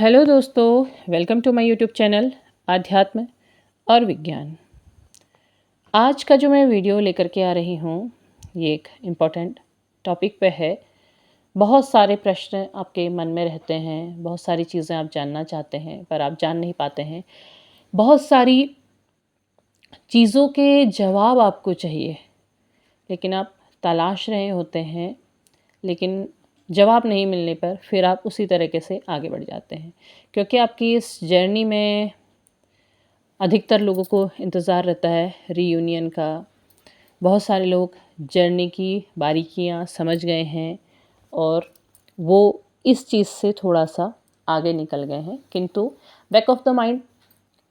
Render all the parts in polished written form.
Hello दोस्तों, welcome to my YouTube channel आध्यात्म और विज्ञान। आज का जो मैं वीडियो लेकर के आ रही हूँ ये एक इम्पॉर्टेंट टॉपिक पे है। बहुत सारे प्रश्न आपके मन में रहते हैं, बहुत सारी चीज़ें आप जानना चाहते हैं पर आप जान नहीं पाते हैं। बहुत सारी चीज़ों के जवाब आपको चाहिए लेकिन आप तलाश रहे होते हैं, लेकिन जवाब नहीं मिलने पर फिर आप उसी तरीके से आगे बढ़ जाते हैं, क्योंकि आपकी इस जर्नी में अधिकतर लोगों को इंतज़ार रहता है रीयूनियन का। बहुत सारे लोग जर्नी की बारीकियां समझ गए हैं और वो इस चीज़ से थोड़ा सा आगे निकल गए हैं, किंतु back of the mind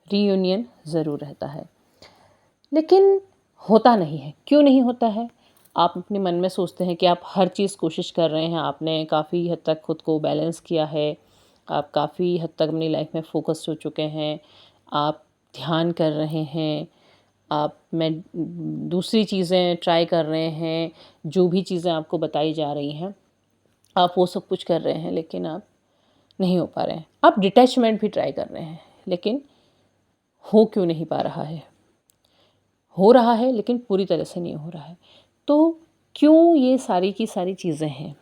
reunion ज़रूर रहता है। लेकिन होता नहीं है। क्यों नहीं होता है? आप अपने मन में सोचते हैं कि आप हर चीज़ कोशिश कर रहे हैं, आपने काफ़ी हद तक खुद को बैलेंस किया है, आप काफ़ी हद तक अपनी लाइफ में फोकस्ड हो चुके हैं, आप ध्यान कर रहे हैं, आप में दूसरी चीज़ें ट्राई कर रहे हैं, जो भी चीज़ें आपको बताई जा रही हैं आप वो सब कुछ कर रहे हैं, लेकिन आप नहीं हो पा रहे हैं। आप डिटैचमेंट भी ट्राई कर रहे हैं, लेकिन हो क्यों नहीं पा रहा है? हो रहा है लेकिन पूरी तरह से नहीं हो रहा है। तो क्यों ये सारी की सारी चीज़ें हैं?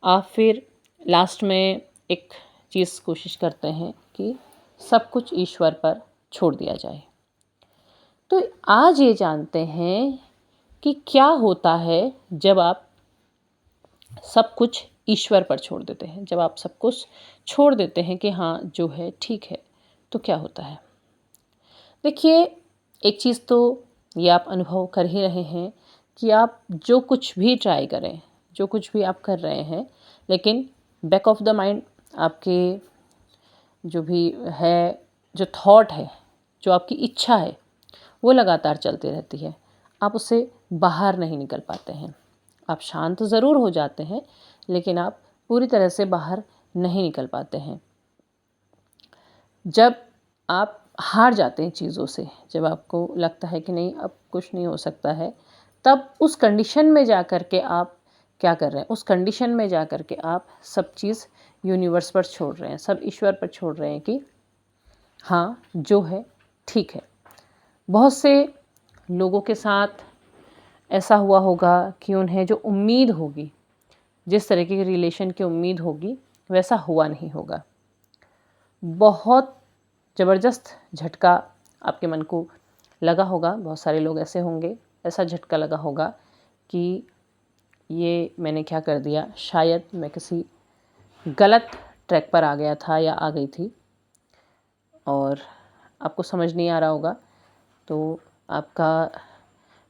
आप फिर लास्ट में एक चीज़ कोशिश करते हैं कि सब कुछ ईश्वर पर छोड़ दिया जाए। तो आज ये जानते हैं कि क्या होता है जब आप सब कुछ ईश्वर पर छोड़ देते हैं। जब आप सब कुछ छोड़ देते हैं कि हाँ जो है ठीक है, तो क्या होता है? देखिए, एक चीज़ तो ये आप अनुभव कर ही रहे हैं कि आप जो कुछ भी ट्राई करें, जो कुछ भी आप कर रहे हैं, लेकिन बैक ऑफ द माइंड आपके जो भी है, जो थॉट है, जो आपकी इच्छा है, वो लगातार चलती रहती है। आप उससे बाहर नहीं निकल पाते हैं। आप शांत ज़रूर हो जाते हैं, लेकिन आप पूरी तरह से बाहर नहीं निकल पाते हैं। जब आप हार जाते हैं चीज़ों से, जब आपको लगता है कि नहीं अब कुछ नहीं हो सकता है, तब उस कंडीशन में जा कर के आप क्या कर रहे हैं? उस कंडीशन में जा कर के आप सब चीज़ यूनिवर्स पर छोड़ रहे हैं, सब ईश्वर पर छोड़ रहे हैं कि हाँ जो है ठीक है। बहुत से लोगों के साथ ऐसा हुआ होगा कि उन्हें जो उम्मीद होगी, जिस तरीके के रिलेशन की उम्मीद होगी, वैसा हुआ नहीं होगा। बहुत ज़बरदस्त झटका आपके मन को लगा होगा। बहुत सारे लोग ऐसे होंगे, ऐसा झटका लगा होगा कि ये मैंने क्या कर दिया, शायद मैं किसी गलत ट्रैक पर आ गया था या आ गई थी, और आपको समझ नहीं आ रहा होगा। तो आपका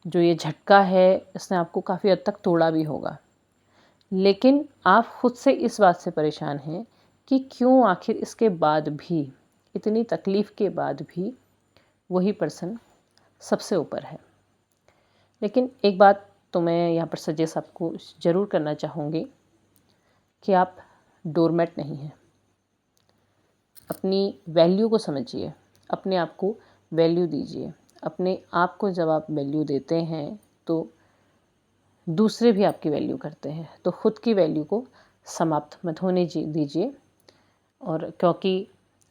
जो ये झटका है, इसने आपको काफ़ी हद तक तोड़ा भी होगा। लेकिन आप खुद से इस बात से परेशान हैं कि क्यों आखिर इसके बाद भी, इतनी तकलीफ़ के बाद भी वही पर्सन सबसे ऊपर है। लेकिन एक बात तो मैं यहाँ पर सजेस्ट आपको ज़रूर करना चाहूँगी कि आप डोरमैट नहीं हैं। अपनी वैल्यू को समझिए, अपने आप को वैल्यू दीजिए। अपने आप को जब आप वैल्यू देते हैं तो दूसरे भी आपकी वैल्यू करते हैं। तो खुद की वैल्यू को समाप्त मत होने दीजिए। और क्योंकि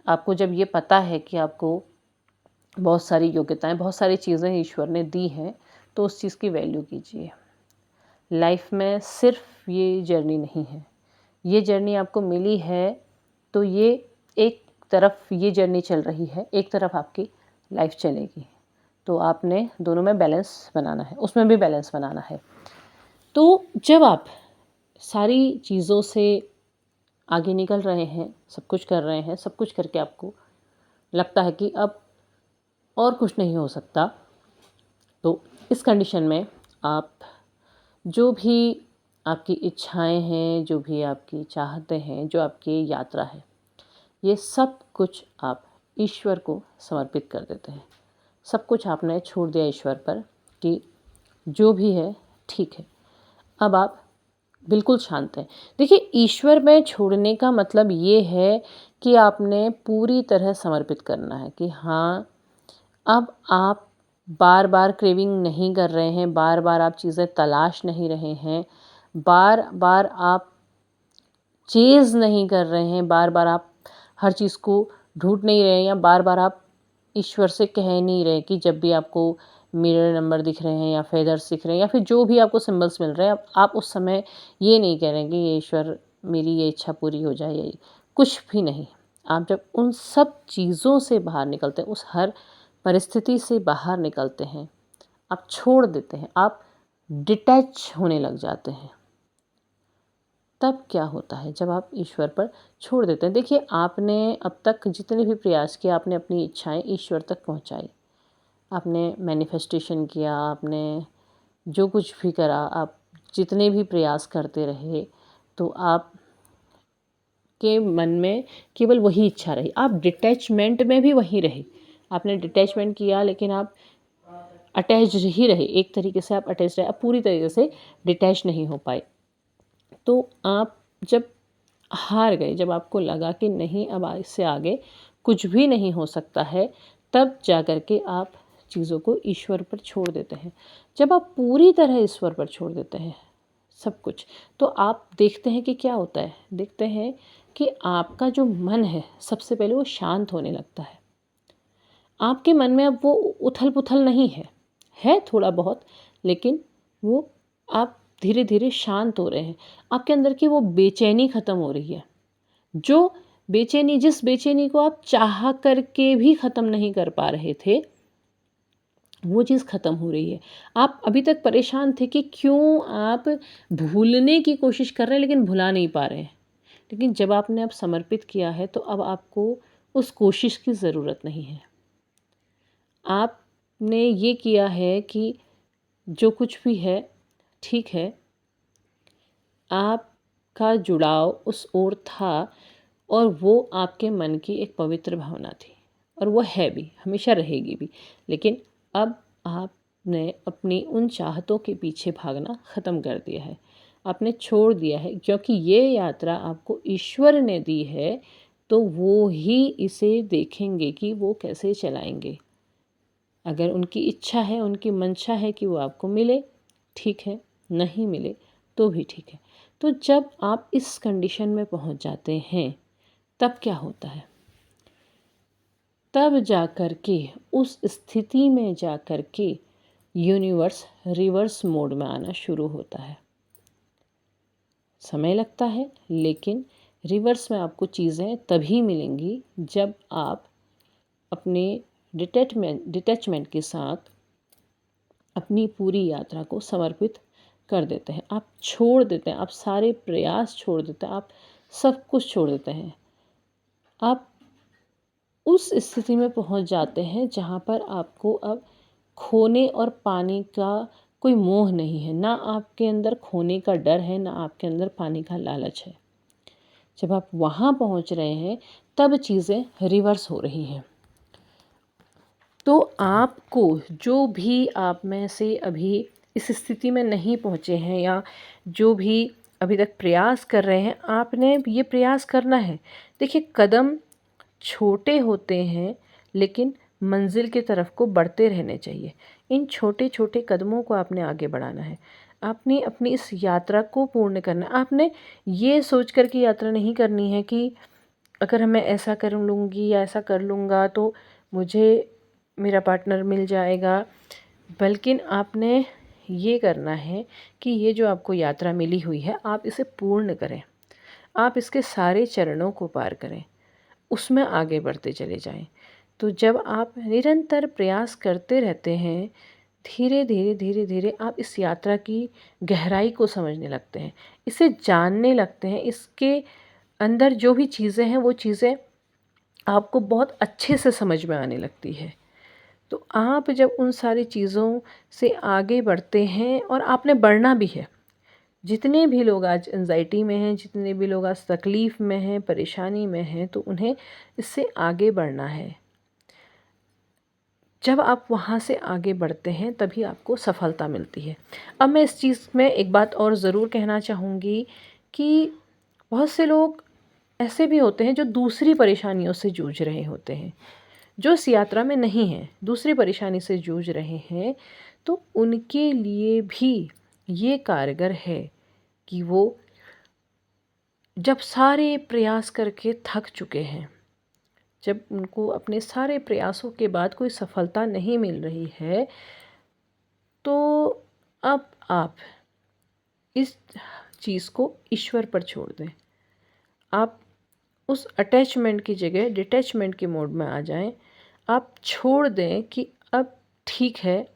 आपको जब ये पता है कि आपको बहुत सारी योग्यताएं, बहुत सारी चीज़ें ईश्वर ने दी हैं, तो उस चीज़ की वैल्यू कीजिए। लाइफ में सिर्फ ये जर्नी नहीं है। ये जर्नी आपको मिली है तो ये एक तरफ ये जर्नी चल रही है, एक तरफ आपकी लाइफ चलेगी। तो आपने दोनों में बैलेंस बनाना है, उसमें भी बैलेंस बनाना है। तो जब आप सारी चीज़ों से आगे निकल रहे हैं, सब कुछ कर रहे हैं, सब कुछ करके आपको लगता है कि अब और कुछ नहीं हो सकता, तो इस कंडीशन में आप जो भी आपकी इच्छाएं हैं, जो भी आपकी चाहते हैं, जो आपकी यात्रा है, ये सब कुछ आप ईश्वर को समर्पित कर देते हैं। सब कुछ आपने छोड़ दिया ईश्वर पर कि जो भी है ठीक है। अब आप बिल्कुल शांत हैं। देखिए, ईश्वर में छोड़ने का मतलब ये है कि आपने पूरी तरह समर्पित करना है कि हाँ, अब आप बार बार क्रेविंग नहीं कर रहे हैं, बार बार आप चीज़ें तलाश नहीं रहे हैं, बार बार आप चेज़ नहीं कर रहे हैं, बार बार आप हर चीज़ को ढूंढ नहीं रहे, या बार बार आप ईश्वर से कह नहीं रहे कि जब भी आपको मिरर नंबर दिख रहे हैं या फेदर्स दिख रहे हैं या फिर जो भी आपको सिंबल्स मिल रहे हैं, आप उस समय ये नहीं कह रहे हैं कि ये ईश्वर मेरी ये इच्छा पूरी हो जाए, ये कुछ भी नहीं। आप जब उन सब चीज़ों से बाहर निकलते हैं, उस हर परिस्थिति से बाहर निकलते हैं, आप छोड़ देते हैं, आप डिटैच होने लग जाते हैं, तब क्या होता है जब आप ईश्वर पर छोड़ देते हैं। देखिए, आपने अब तक जितने भी प्रयास किए, आपने अपनी इच्छाएं ईश्वर तक पहुंचाई, आपने मैनिफेस्टेशन किया, आपने जो कुछ भी करा, आप जितने भी प्रयास करते रहे, तो आप के मन में केवल वही इच्छा रही, आप डिटैचमेंट में भी वही रहे। आपने डिटैचमेंट किया लेकिन आप अटैच्ड ही रहे, एक तरीके से आप अटैच रहे, आप पूरी तरीके से डिटैच नहीं हो पाए। तो आप जब हार गए, जब आपको लगा कि नहीं अब इससे आगे कुछ भी नहीं हो सकता है, तब जा कर के आप चीज़ों को ईश्वर पर छोड़ देते हैं। जब आप पूरी तरह ईश्वर पर छोड़ देते हैं सब कुछ, तो आप देखते हैं कि क्या होता है। देखते हैं कि आपका जो मन है, सबसे पहले वो शांत होने लगता है। आपके मन में अब वो उथल पुथल नहीं है थोड़ा बहुत, लेकिन वो आप धीरे धीरे शांत हो रहे हैं। आपके अंदर की वो बेचैनी ख़त्म हो रही है। जो बेचैनी, जिस बेचैनी को आप चाह करके भी ख़त्म नहीं कर पा रहे थे, वो चीज़ ख़त्म हो रही है। आप अभी तक परेशान थे कि क्यों आप भूलने की कोशिश कर रहे हैं लेकिन भुला नहीं पा रहे हैं। लेकिन जब आपने अब समर्पित किया है, तो अब आपको उस कोशिश की ज़रूरत नहीं है। आपने ये किया है कि जो कुछ भी है ठीक है, आपका जुड़ाव उस ओर था और वो आपके मन की एक पवित्र भावना थी, और वो है भी, हमेशा रहेगी भी। लेकिन अब आपने अपनी उन चाहतों के पीछे भागना ख़त्म कर दिया है, आपने छोड़ दिया है, क्योंकि ये यात्रा आपको ईश्वर ने दी है, तो वो ही इसे देखेंगे कि वो कैसे चलाएंगे। अगर उनकी इच्छा है, उनकी मंशा है कि वो आपको मिले, ठीक है, नहीं मिले तो भी ठीक है। तो जब आप इस कंडीशन में पहुंच जाते हैं, तब क्या होता है? तब जा कर के, उस स्थिति में जा कर के यूनिवर्स रिवर्स मोड में आना शुरू होता है। समय लगता है, लेकिन रिवर्स में आपको चीज़ें तभी मिलेंगी जब आप अपने डिटैचमेंट के साथ अपनी पूरी यात्रा को समर्पित कर देते हैं। आप छोड़ देते हैं, आप सारे प्रयास छोड़ देते हैं, आप सब कुछ छोड़ देते हैं। आप उस स्थिति में पहुंच जाते हैं जहां पर आपको अब खोने और पाने का कोई मोह नहीं है। ना आपके अंदर खोने का डर है, ना आपके अंदर पाने का लालच है। जब आप वहां पहुंच रहे हैं, तब चीज़ें रिवर्स हो रही हैं। तो आपको, जो भी आप में से अभी इस स्थिति में नहीं पहुंचे हैं, या जो भी अभी तक प्रयास कर रहे हैं, आपने ये प्रयास करना है। देखिए, कदम छोटे होते हैं, लेकिन मंजिल की तरफ को बढ़ते रहने चाहिए। इन छोटे छोटे कदमों को आपने आगे बढ़ाना है। आपने अपनी इस यात्रा को पूर्ण करना है। आपने ये सोच कर की यात्रा नहीं करनी है कि अगर मैं ऐसा कर लूँगी या ऐसा कर लूँगा तो मुझे मेरा पार्टनर मिल जाएगा। बल्कि आपने ये करना है कि ये जो आपको यात्रा मिली हुई है, आप इसे पूर्ण करें। आप इसके सारे चरणों को पार करें, उसमें आगे बढ़ते चले जाएं। तो जब आप निरंतर प्रयास करते रहते हैं, धीरे धीरे धीरे धीरे आप इस यात्रा की गहराई को समझने लगते हैं, इसे जानने लगते हैं। इसके अंदर जो भी चीज़ें हैं, वो चीज़ें आपको बहुत अच्छे से समझ में आने लगती है। तो आप जब उन सारी चीज़ों से आगे बढ़ते हैं, और आपने बढ़ना भी है। जितने भी लोग आज एंजाइटी में हैं, जितने भी लोग आज तकलीफ़ में हैं, परेशानी में हैं, तो उन्हें इससे आगे बढ़ना है। जब आप वहाँ से आगे बढ़ते हैं, तभी आपको सफलता मिलती है। अब मैं इस चीज़ में एक बात और ज़रूर कहना चाहूँगी कि बहुत से लोग ऐसे भी होते हैं जो दूसरी परेशानियों से जूझ रहे होते हैं, जो इस यात्रा में नहीं हैं, दूसरी परेशानी से जूझ रहे हैं। तो उनके लिए भी ये कारगर है कि वो जब सारे प्रयास करके थक चुके हैं, जब उनको अपने सारे प्रयासों के बाद कोई सफलता नहीं मिल रही है, तो अब आप इस चीज़ को ईश्वर पर छोड़ दें। आप उस अटैचमेंट की जगह डिटैचमेंट के मोड में आ जाएं। आप छोड़ दें कि अब ठीक है,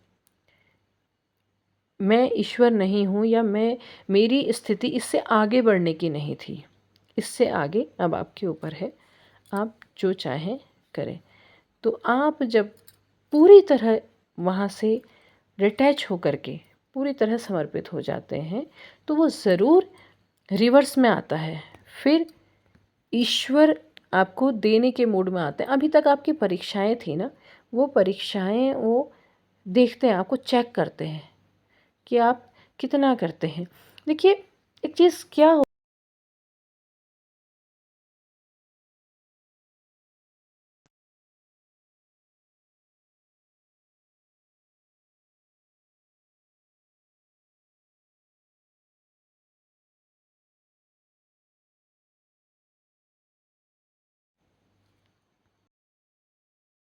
मैं ईश्वर नहीं हूँ, या मेरी स्थिति इससे आगे बढ़ने की नहीं थी। इससे आगे अब आपके ऊपर है, आप जो चाहें करें। तो आप जब पूरी तरह वहाँ से डिटैच होकर के पूरी तरह समर्पित हो जाते हैं, तो वो ज़रूर रिवर्स में आता है। फिर ईश्वर आपको देने के मूड में आते हैं। अभी तक आपकी परीक्षाएं थी ना, वो परीक्षाएं वो देखते हैं, आपको चेक करते हैं कि आप कितना करते हैं। देखिए, एक चीज़ क्या